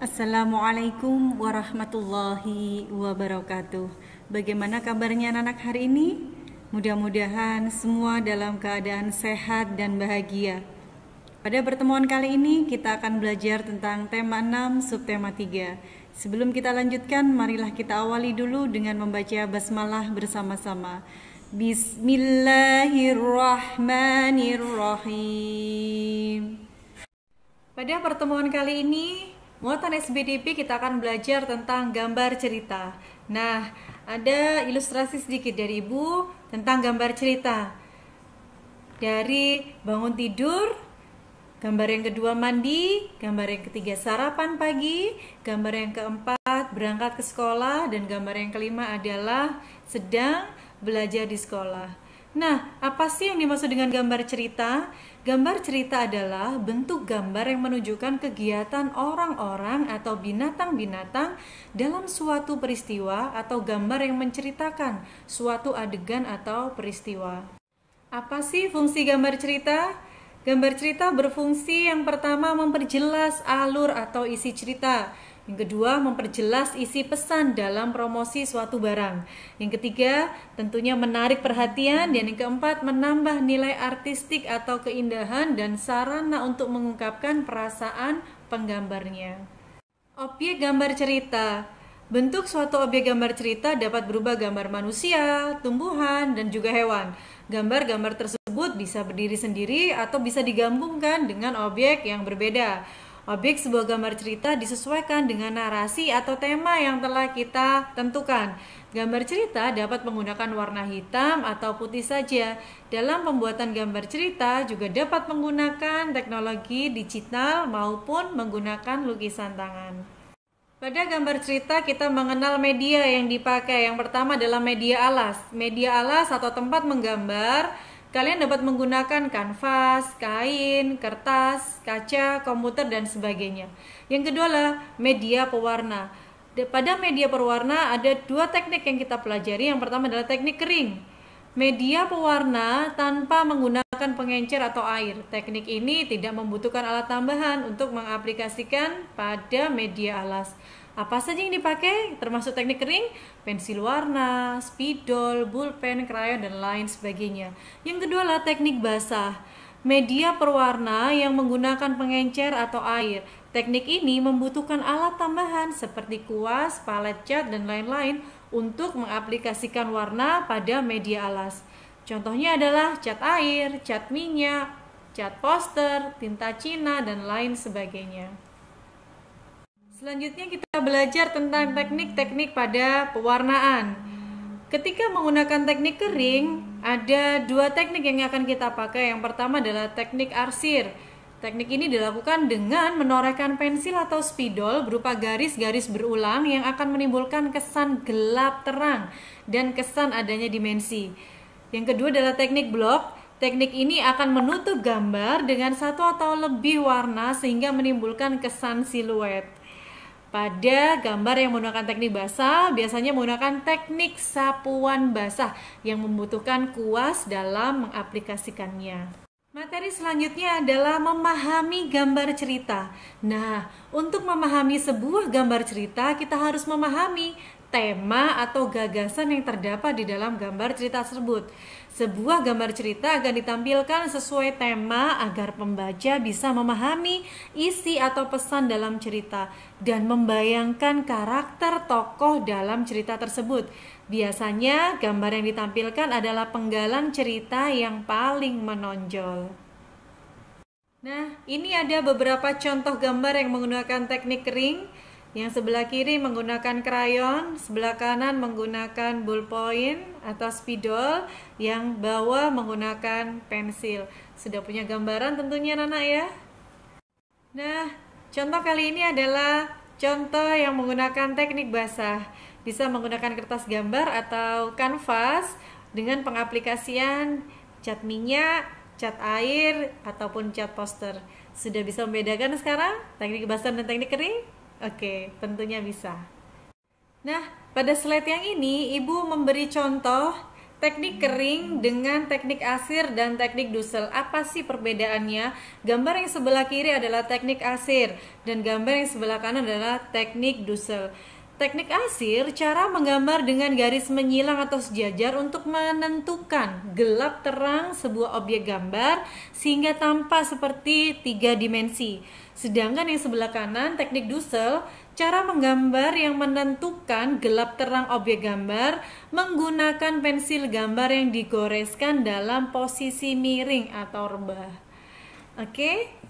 Assalamualaikum warahmatullahi wabarakatuh. Bagaimana kabarnya anak-anak hari ini? Mudah-mudahan semua dalam keadaan sehat dan bahagia. Pada pertemuan kali ini kita akan belajar tentang tema 6 subtema 3. Sebelum kita lanjutkan, marilah kita awali dulu dengan membaca basmalah bersama-sama. Bismillahirrahmanirrahim. Pada pertemuan kali ini muatan SBDP kita akan belajar tentang gambar cerita. Nah, ada ilustrasi sedikit dari Ibu tentang gambar cerita. Dari bangun tidur, gambar yang kedua mandi, gambar yang ketiga sarapan pagi, gambar yang keempat berangkat ke sekolah, dan gambar yang kelima adalah sedang belajar di sekolah. Nah, apa sih yang dimaksud dengan gambar cerita? Gambar cerita adalah bentuk gambar yang menunjukkan kegiatan orang-orang atau binatang-binatang dalam suatu peristiwa atau gambar yang menceritakan suatu adegan atau peristiwa. Apa sih fungsi gambar cerita? Gambar cerita berfungsi yang pertama memperjelas alur atau isi cerita. Yang kedua, memperjelas isi pesan dalam promosi suatu barang. Yang ketiga, tentunya menarik perhatian. Dan yang keempat, menambah nilai artistik atau keindahan dan sarana untuk mengungkapkan perasaan penggambarnya. Objek gambar cerita. Bentuk suatu objek gambar cerita dapat berubah gambar manusia, tumbuhan, dan juga hewan. Gambar-gambar tersebut bisa berdiri sendiri atau bisa digabungkan dengan objek yang berbeda. Objek sebuah gambar cerita disesuaikan dengan narasi atau tema yang telah kita tentukan. Gambar cerita dapat menggunakan warna hitam atau putih saja. Dalam pembuatan gambar cerita juga dapat menggunakan teknologi digital maupun menggunakan lukisan tangan. Pada gambar cerita kita mengenal media yang dipakai. Yang pertama adalah media alas. Media alas atau tempat menggambar. Kalian dapat menggunakan kanvas, kain, kertas, kaca, komputer, dan sebagainya. Yang kedua adalah media pewarna. Pada media pewarna ada dua teknik yang kita pelajari. Yang pertama adalah teknik kering. Media pewarna tanpa menggunakan pengencer atau air. Teknik ini tidak membutuhkan alat tambahan untuk mengaplikasikan pada media alas. Apa saja yang dipakai? Termasuk teknik kering, pensil warna, spidol, pulpen, krayon, dan lain sebagainya. Yang kedua adalah teknik basah. Media perwarna yang menggunakan pengencer atau air. Teknik ini membutuhkan alat tambahan seperti kuas, palet cat, dan lain-lain untuk mengaplikasikan warna pada media alas. Contohnya adalah cat air, cat minyak, cat poster, tinta Cina, dan lain sebagainya. Selanjutnya kita belajar tentang teknik-teknik pada pewarnaan. Ketika menggunakan teknik kering, ada dua teknik yang akan kita pakai. Yang pertama adalah teknik arsir. Teknik ini dilakukan dengan menorehkan pensil atau spidol berupa garis-garis berulang yang akan menimbulkan kesan gelap terang dan kesan adanya dimensi. Yang kedua adalah teknik blok. Teknik ini akan menutup gambar dengan satu atau lebih warna sehingga menimbulkan kesan siluet. Pada gambar yang menggunakan teknik basah, biasanya menggunakan teknik sapuan basah yang membutuhkan kuas dalam mengaplikasikannya. Materi selanjutnya adalah memahami gambar cerita. Nah, untuk memahami sebuah gambar cerita, kita harus memahami tema atau gagasan yang terdapat di dalam gambar cerita tersebut. Sebuah gambar cerita akan ditampilkan sesuai tema agar pembaca bisa memahami isi atau pesan dalam cerita dan membayangkan karakter tokoh dalam cerita tersebut. Biasanya gambar yang ditampilkan adalah penggalan cerita yang paling menonjol. Nah, ini ada beberapa contoh gambar yang menggunakan teknik kering. Yang sebelah kiri menggunakan krayon, sebelah kanan menggunakan ballpoint atau spidol, yang bawah menggunakan pensil. Sudah punya gambaran tentunya anak-anak ya? Nah, contoh kali ini adalah contoh yang menggunakan teknik basah. Bisa menggunakan kertas gambar atau kanvas dengan pengaplikasian cat minyak, cat air, ataupun cat poster. Sudah bisa membedakan sekarang teknik basah dan teknik kering? Oke, tentunya bisa. Nah, pada slide yang ini Ibu memberi contoh teknik kering dengan teknik asir dan teknik dusel. Apa sih perbedaannya? Gambar yang sebelah kiri adalah teknik asir dan gambar yang sebelah kanan adalah teknik dusel. Teknik asir, cara menggambar dengan garis menyilang atau sejajar untuk menentukan gelap terang sebuah objek gambar sehingga tampak seperti 3 dimensi. Sedangkan yang sebelah kanan, teknik dusel, cara menggambar yang menentukan gelap terang objek gambar menggunakan pensil gambar yang digoreskan dalam posisi miring atau rebah. Oke?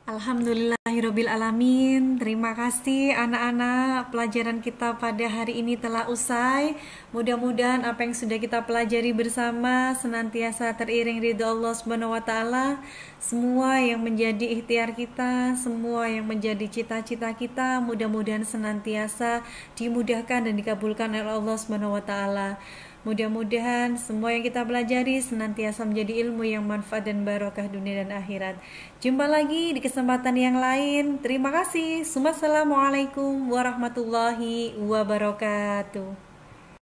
Alhamdulillahirabbil alamin. Terima kasih anak-anak, pelajaran kita pada hari ini telah usai. Mudah-mudahan apa yang sudah kita pelajari bersama senantiasa teriring ridho Allah Subhanahu wa taala. Semua yang menjadi ikhtiar kita, semua yang menjadi cita-cita kita, mudah-mudahan senantiasa dimudahkan dan dikabulkan oleh Allah Subhanahu wa taala. Mudah-mudahan semua yang kita pelajari senantiasa menjadi ilmu yang manfaat dan barokah dunia dan akhirat. Jumpa lagi di kesempatan yang lain. Terima kasih. Wassalamualaikum warahmatullahi wabarakatuh.